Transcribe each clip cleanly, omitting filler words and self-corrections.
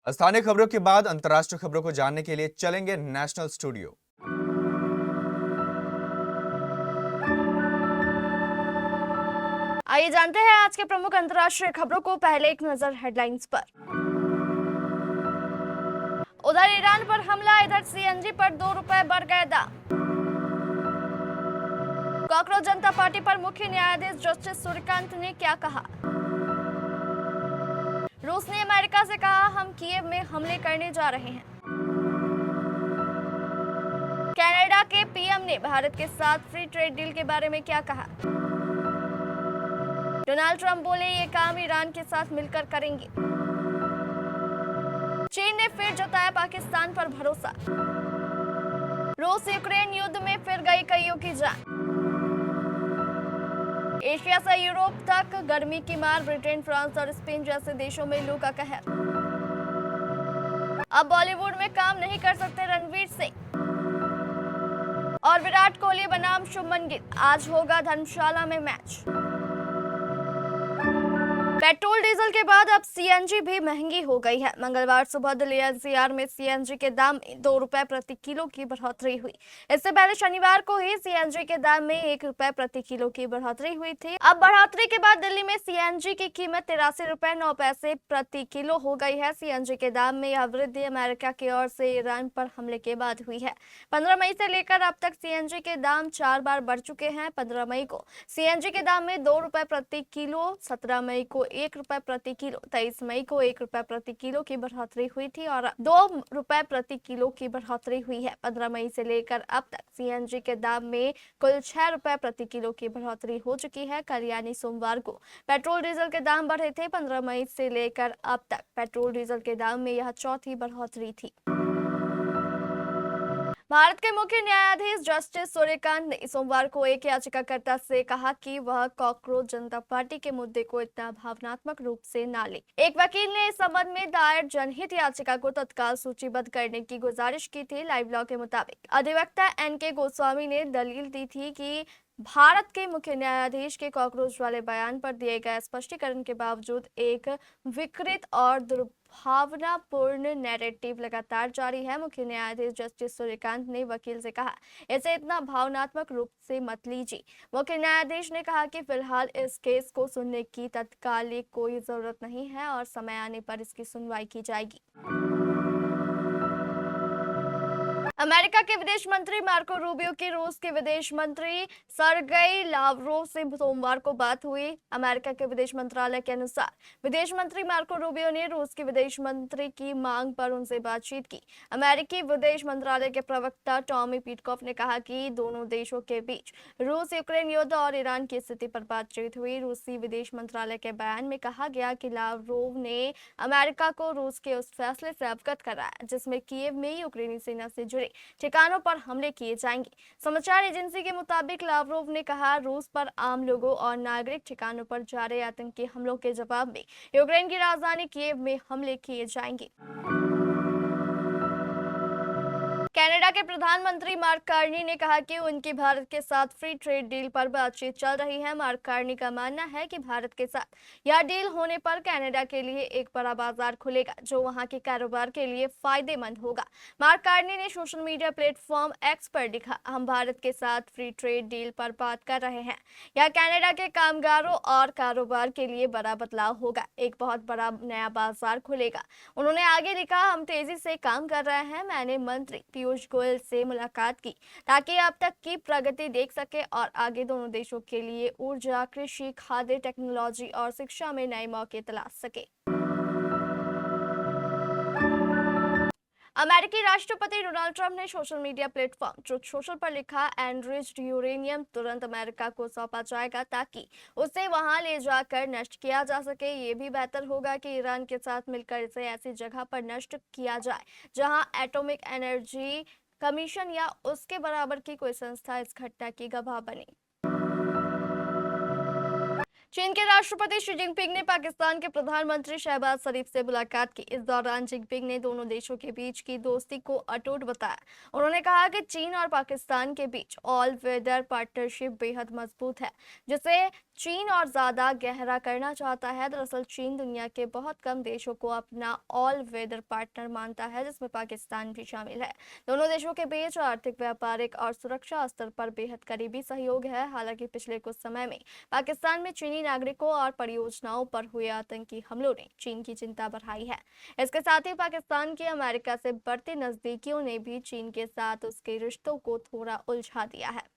स्थानीय खबरों के बाद अंतर्राष्ट्रीय खबरों को जानने के लिए चलेंगे नेशनल स्टूडियो। आइए जानते हैं आज के प्रमुख अंतर्राष्ट्रीय खबरों को। पहले एक नजर हेडलाइंस पर। उधर ईरान पर हमला, इधर सीएनजी पर ₹2 बढ़ गए दाम। कॉकरोच जनता पार्टी पर मुख्य न्यायाधीश जस्टिस सूर्यकांत ने क्या कहा। रूस ने अमेरिका से कहा, हम कीव में हमले करने जा रहे हैं। कनाडा के पीएम ने भारत के साथ फ्री ट्रेड डील के बारे में क्या कहा। डोनाल्ड ट्रंप बोले, ये काम ईरान के साथ मिलकर करेंगे। चीन ने फिर जताया पाकिस्तान पर भरोसा। रूस यूक्रेन युद्ध में फिर गई कईयों की जान। एशिया से यूरोप तक गर्मी की मार, ब्रिटेन, फ्रांस और स्पेन जैसे देशों में लू का कहर। अब बॉलीवुड में काम नहीं कर सकते रणवीर सिंह। और विराट कोहली बनाम शुभमन गिल, आज होगा धर्मशाला में मैच। पेट्रोल डीजल के बाद अब सीएनजी भी महंगी हो गई है। मंगलवार सुबह दिल्ली एनसीआर में सीएनजी के दाम में ₹2 प्रति किलो की बढ़ोतरी हुई। इससे पहले शनिवार को ही सीएनजी के दाम में ₹1 प्रति किलो की बढ़ोतरी हुई थी। अब बढ़ोतरी के बाद दिल्ली में सीएनजी की कीमत ₹83.09 प्रति किलो हो गई है। सीएनजी के दाम में यह वृद्धि अमेरिका की ओर से ईरान पर हमले के बाद हुई है। 15 मई से लेकर अब तक सीएनजी के दाम 4 बार बढ़ चुके हैं। 15 मई को सीएनजी के दाम में ₹2 प्रति किलो, 17 मई को ₹1 प्रति किलो, 23 मई को ₹1 प्रति किलो की बढ़ोतरी हुई थी और ₹2 प्रति किलो की बढ़ोतरी हुई है। 15 मई से लेकर अब तक सीएनजी के दाम में कुल ₹6 प्रति किलो की बढ़ोतरी हो चुकी है। कल यानी सोमवार को पेट्रोल डीजल के दाम बढ़े थे। 15 मई से लेकर अब तक पेट्रोल डीजल के दाम में यह चौथी बढ़ोतरी थी। भारत के मुख्य न्यायाधीश जस्टिस सूर्यकांत ने सोमवार को एक याचिकाकर्ता से कहा कि वह कॉकरोच जनता पार्टी के मुद्दे को इतना भावनात्मक रूप से न ले। एक वकील ने इस संबंध में दायर जनहित याचिका को तत्काल सूचीबद्ध करने की गुजारिश की थी। लाइव लॉ के मुताबिक अधिवक्ता एनके गोस्वामी ने दलील दी थी कि भारत के मुख्य न्यायाधीश के कॉकरोच वाले बयान पर दिए गए स्पष्टीकरण के बावजूद एक विकृत और दुर्भावनापूर्ण नैरेटिव लगातार जारी है। मुख्य न्यायाधीश जस्टिस सूर्यकांत ने वकील से कहा, इसे इतना भावनात्मक रूप से मत लीजिए। मुख्य न्यायाधीश ने कहा कि फिलहाल इस केस को सुनने की तत्कालिक कोई जरूरत नहीं है और समय आने पर इसकी सुनवाई की जाएगी। अमेरिका के विदेश मंत्री मार्को रूबियो की रूस के विदेश मंत्री सर्गेई लावरोव से सोमवार को बात हुई। अमेरिका के विदेश मंत्रालय के अनुसार विदेश मंत्री मार्को रूबियो ने रूस के विदेश मंत्री की मांग पर उनसे बातचीत की। अमेरिकी विदेश मंत्रालय के प्रवक्ता टॉमी पिटकॉफ ने कहा कि दोनों देशों के बीच रूस यूक्रेन युद्ध और ईरान की स्थिति पर बातचीत हुई। रूसी विदेश मंत्रालय के बयान में कहा गया कि लावरोव ने अमेरिका को रूस के उस फैसले से अवगत कराया जिसमें कीव में यूक्रेनी सेना से जुड़े ठिकानों पर हमले किए जाएंगे। समाचार एजेंसी के मुताबिक लावरोव ने कहा, रूस पर आम लोगों और नागरिक ठिकानों पर जा रहे आतंकी हमलों के जवाब में यूक्रेन की राजधानी कीव में हमले किए जाएंगे। कनाडा के प्रधानमंत्री मार्क कार्नी ने कहा कि उनकी भारत के साथ फ्री ट्रेड डील पर बातचीत चल रही है। मार्क कार्नी का मानना है कि भारत के साथ यह डील होने पर कनाडा के लिए एक बड़ा बाजार खुलेगा जो वहां के कारोबार के लिए फायदेमंद होगा। मार्क कार्नी ने सोशल मीडिया प्लेटफॉर्म एक्स पर लिखा, हम भारत के साथ फ्री ट्रेड डील पर बात कर रहे हैं। यह कनाडा के कामगारों और कारोबार के लिए बड़ा बदलाव होगा, एक बहुत बड़ा नया बाजार खुलेगा। उन्होंने आगे लिखा, हम तेजी से काम कर रहे हैं। मैंने मंत्री पीयूष गोयल से मुलाकात की ताकि अब तक की प्रगति देख सके और आगे दोनों देशों के लिए ऊर्जा, कृषि, खाद्य, टेक्नोलॉजी और शिक्षा में नए मौके तलाश सके। अमेरिकी राष्ट्रपति डोनाल्ड ट्रंप ने social media platform truth social पर लिखा, एनरिच्ड यूरेनियम तुरंत अमेरिका को सौंपा जाएगा ताकि उसे वहां ले जाकर नष्ट किया जा सके। ये भी बेहतर होगा कि ईरान के साथ मिलकर इसे ऐसी जगह पर नष्ट किया जाए जहां एटॉमिक एनर्जी कमीशन या उसके बराबर की कोई संस्था इस घटना की गवाह बने। चीन के राष्ट्रपति शी जिनपिंग ने पाकिस्तान के प्रधानमंत्री शहबाज शरीफ से मुलाकात की। इस दौरान जिनपिंग ने दोनों देशों के बीच की दोस्ती को अटूट बताया। उन्होंने कहा कि चीन और पाकिस्तान के बीच ऑल वेदर पार्टनरशिप बेहद मजबूत है, जिसे चीन और ज्यादा गहरा करना चाहता है। दरअसल चीन दुनिया के बहुत कम देशों को अपना ऑल वेदर पार्टनर मानता है, जिसमें पाकिस्तान भी शामिल है। दोनों देशों के बीच आर्थिक, व्यापारिक और सुरक्षा स्तर पर बेहद करीबी सहयोग है। हालांकि पिछले कुछ समय में पाकिस्तान में चीनी नागरिकों और परियोजनाओं पर हुए आतंकी हमलों ने चीन की चिंता बढ़ाई है। इसके साथ ही पाकिस्तान की अमेरिका से बढ़ती नजदीकियों ने भी चीन के साथ उसके रिश्तों को थोड़ा उलझा दिया है।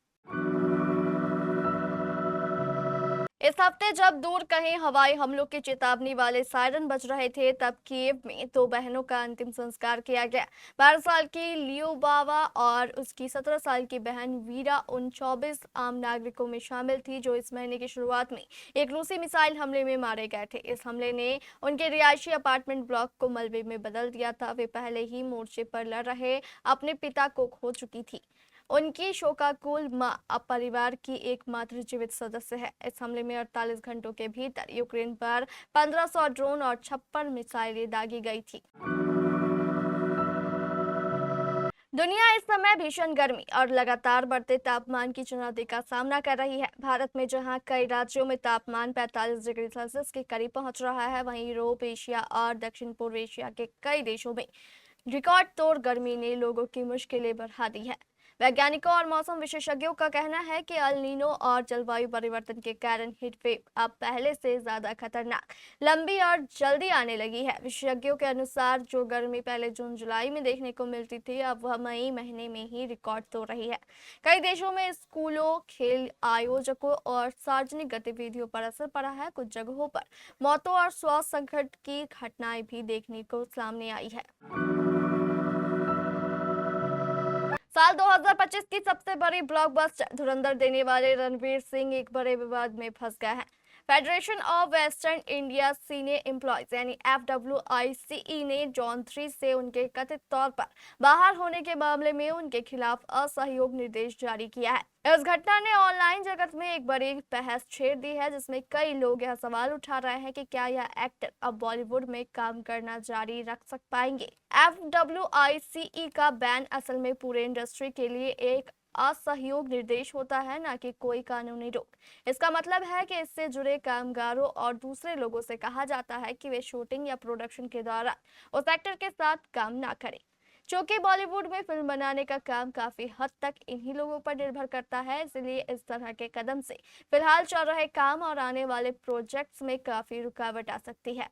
इस हफ्ते जब दूर कहीं हवाई हमलों की चेतावनी वाले सायरन बज रहे थे, तब कीव में 2 बहनों का अंतिम संस्कार किया गया। 12 साल की लियोबावा और उसकी 17 साल की बहन वीरा उन 24 आम नागरिकों में शामिल थी जो इस महीने की शुरुआत में एक रूसी मिसाइल हमले में मारे गए थे। इस हमले ने उनके रिहायशी अपार्टमेंट ब्लॉक को मलबे में बदल दिया था। वे पहले ही मोर्चे पर लड़ रहे अपने पिता को खो चुकी थी। उनकी शोकाकुल मां अब परिवार की एकमात्र जीवित सदस्य है। इस हमले में 48 घंटों के भीतर यूक्रेन पर 1500 ड्रोन और 56 मिसाइलें दागी गई थी। दुनिया इस समय भीषण गर्मी और लगातार बढ़ते तापमान की चुनौती का सामना कर रही है। भारत में जहां कई राज्यों में तापमान 45 डिग्री सेल्सियस के करीब पहुंच रहा है, वहीं यूरोप, एशिया और दक्षिण पूर्व एशिया के कई देशों में रिकॉर्ड तोड़ गर्मी ने लोगों की मुश्किलें बढ़ा दी है। वैज्ञानिकों और मौसम विशेषज्ञों का कहना है कि अल नीनो और जलवायु परिवर्तन के कारण हीट वेव अब पहले से ज्यादा खतरनाक, लंबी और जल्दी आने लगी है। विशेषज्ञों के अनुसार जो गर्मी पहले जून जुलाई में देखने को मिलती थी, अब वह मई महीने में ही रिकॉर्ड तोड़ रही है। कई देशों में स्कूलों, खेल आयोजकों और सार्वजनिक गतिविधियों पर असर पड़ा है। कुछ जगहों पर मौतों और स्वास्थ्य संकट की घटनाएं भी देखने को सामने आई है। साल 2025 की सबसे बड़ी ब्लॉकबस्टर धुरंधर देने वाले रणवीर सिंह एक बड़े विवाद में फंस गए हैं। Federation of western India senior employees यानी FWICE ने जॉन 3 से उनके कथित तौर पर बाहर होने के मामले में उनके खिलाफ असहयोग निर्देश जारी किया है। इस घटना ने ऑनलाइन जगत में एक बड़ी बहस छेड़ दी है, जिसमें कई लोग यह सवाल उठा रहे हैं कि क्या यह एक्टर अब बॉलीवुड में काम करना जारी रख पाएंगे। FWICE का बैन असल में पूरे इंडस्ट्री के लिए एक असहयोग निर्देश होता है, ना कि कोई कानूनी रोक। इसका मतलब है कि इससे जुड़े कामगारों और दूसरे लोगों से कहा जाता है कि वे शूटिंग या प्रोडक्शन के दौरान उस एक्टर के साथ काम ना करें। चूंकि बॉलीवुड में फिल्म बनाने का काम काफी हद तक इन्हीं लोगों पर निर्भर करता है, इसलिए इस तरह के कदम से फिलहाल चल रहे काम और आने वाले प्रोजेक्ट्स में काफी रुकावट आ सकती है।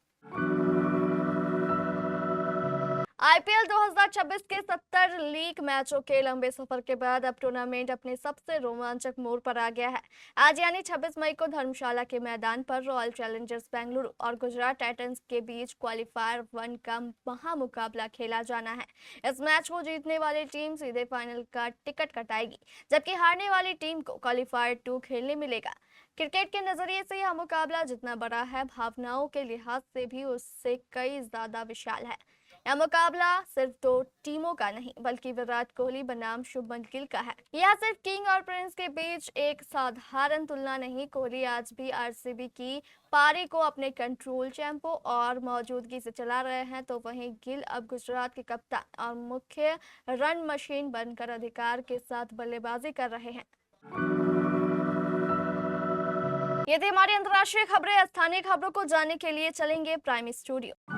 IPL 2026 के 70 लीग मैचों के लंबे सफर के बाद अब टूर्नामेंट अपने सबसे रोमांचक मोड़ पर आ गया है। आज यानी 26 मई को धर्मशाला के मैदान पर रॉयल चैलेंजर्स बेंगलुरु और गुजरात टाइटंस के बीच क्वालिफायर 1 का महामुकाबला खेला जाना है। इस मैच को जीतने वाली टीम सीधे फाइनल का टिकट कटाएगी, जबकि हारने वाली टीम को क्वालिफायर 2 खेलने मिलेगा। क्रिकेट के नजरिए से यह मुकाबला जितना बड़ा है, भावनाओं के लिहाज से भी उससे कई ज्यादा विशाल है। यह मुकाबला सिर्फ 2 टीमों का नहीं, बल्कि विराट कोहली बनाम शुभमन गिल का है। यह सिर्फ किंग और प्रिंस के बीच एक साधारण तुलना नहीं। कोहली आज भी RCB की पारी को अपने कंट्रोल, टेम्पो और मौजूदगी से चला रहे हैं, तो वहीं गिल अब गुजरात के कप्तान और मुख्य रन मशीन बनकर अधिकार के साथ बल्लेबाजी कर रहे हैं। ये थी हमारी अंतर्राष्ट्रीय खबरें। स्थानीय खबरों को जानने के लिए चलेंगे प्राइम स्टूडियो।